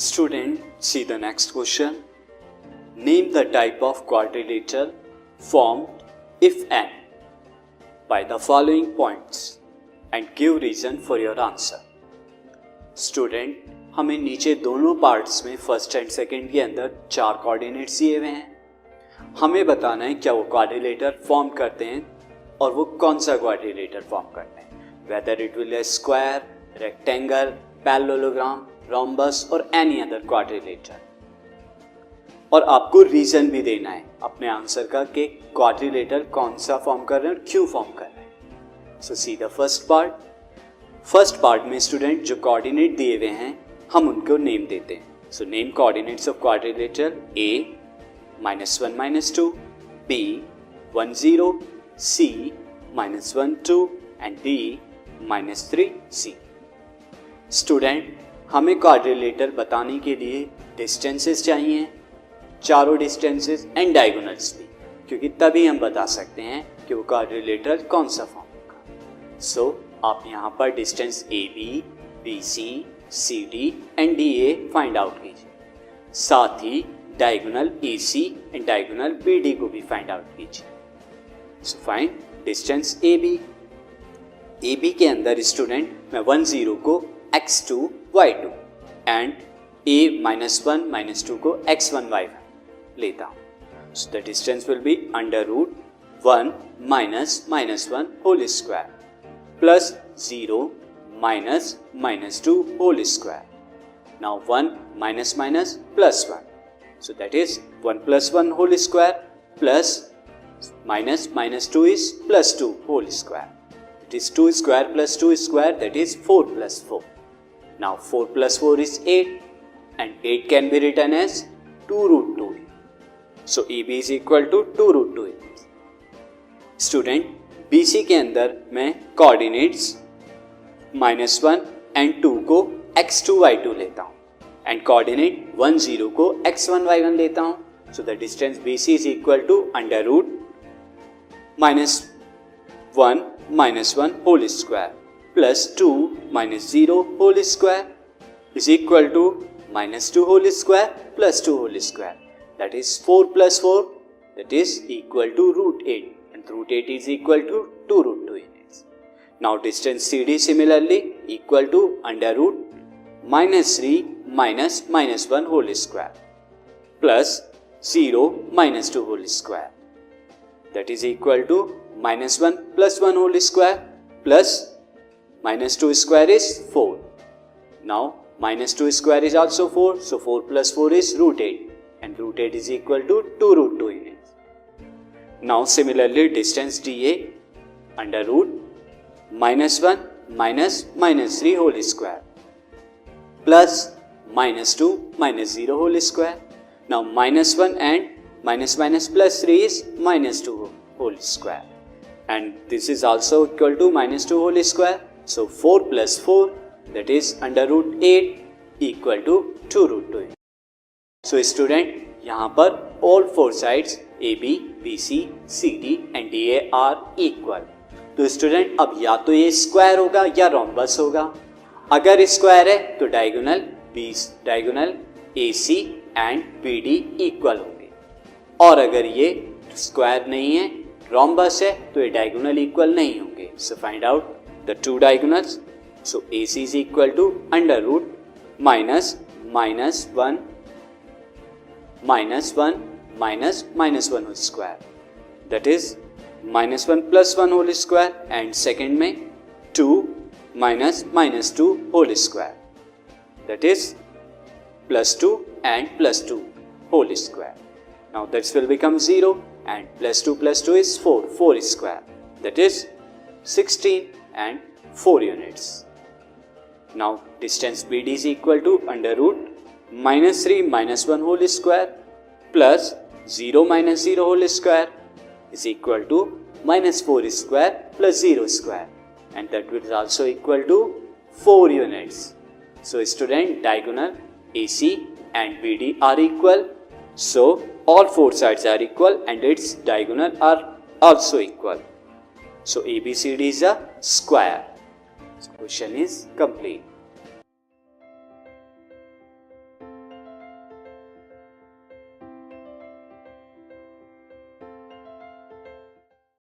Student, see the next question. Name the type of quadrilateral formed if n by the following points and give reason for your answer. Student, हमें नीचे दोनों parts में first and second के अंदर 4 coordinates दिए हुए हैं. हमें बताना है क्या वो क्वाड्रिलेटर फॉर्म करते हैं और वो कौन सा क्वाड्रिलेटर फॉर्म करते हैं. Whether it will A square, rectangle, parallelogram, rhombus और एनी अदर क्वाड्रिलेटर. और आपको रीजन भी देना है अपने आंसर का कि क्वाड्रिलेटर कौन सा फॉर्म कर रहे हैं और क्यों फॉर्म कर रहे हैं. So see the first part. First part में स्टूडेंट जो कोऑर्डिनेट दिए हुए हैं हम उनको नेम देते हैं. So name coordinates of quadrilateral A -1 -2, B 1 0, C -1 2 and D -3 C. Student, हमें क्वाड्रिलेटर बताने के लिए डिस्टेंसेस चाहिए, चारों डिस्टेंसेस एंड डायगोनल्स भी, क्योंकि तभी हम बता सकते हैं कि वो क्वाड्रिलेटर कौन सा फॉर्म होगा. सो आप यहाँ पर distance AB, BC, CD and DA find out कीजिए. साथ ही diagonal AC and diagonal BD को भी फाइंड आउट कीजिए. So find distance AB. AB के अंदर स्टूडेंट मैं 1 0 को x2 y2 एंड A -1 -2 को x1 y1 लेता हूँ. So the distance will be under root 1 minus -1 whole square plus 0 minus -2 whole square. Now 1 minus plus 1. So that is 1 plus 1 whole square plus -2 is plus 2 whole square. It is 2 square plus 2 square, that is 4 plus 4. Now 4 plus 4 is 8 and 8 can be written as 2 root 2. So AB is equal to 2 root 2. Student, BC के अंदर मैं coordinates -1 and 2 को x2 y2 लेता हूँ and coordinate 1 0 को x1 y1 लेता हूँ. So the distance BC is equal to under root -1 -1 whole square plus 2 minus 0 whole square is equal to -2 whole square plus 2 whole square. That is 4 plus 4, that is equal to root 8 and root 8 is equal to 2 root 2 units. Now distance CD similarly equal to under root -3 minus -1 whole square plus 0 minus 2 whole square. That is equal to -1 plus 1 whole square plus -2 square is 4. Now -2 square is also 4, so 4 plus 4 is root 8 and root 8 is equal to 2 root 2 units. Now similarly distance DA under root -1 minus -3 whole square plus -2 minus 0 whole square. Now -1 and minus plus 3 is -2 whole square and this is also equal to -2 whole square. So 4 plus 4, that is under root 8 equal to 2 root 2. So student, यहाँ पर all 4 sides AB, BC, CD and DA are equal. तो student अब या तो ये square होगा या rhombus होगा. अगर स्क्वायर है तो diagonal AC and BD equal होंगे और अगर ये स्क्वायर नहीं है, रोम्बस है, तो ये डायगोनल इक्वल नहीं होंगे. So find out the two diagonals. So AC is equal to under root -1 minus -1 whole square. That is -1 plus 1 whole square and second में 2 minus -2 whole square. That is plus 2 and plus 2 whole square. Now this will become 0 and plus 2 is 4 square. That is 16 and 4 units. Now distance BD is equal to under root -3 minus 1 whole square plus 0 minus 0 whole square is equal to -4 square plus 0 square and that will also equal to 4 units. So student, diagonal AC and BD are equal. So all 4 sides are equal and its diagonal are also equal. So ABCD is a square. So question is complete.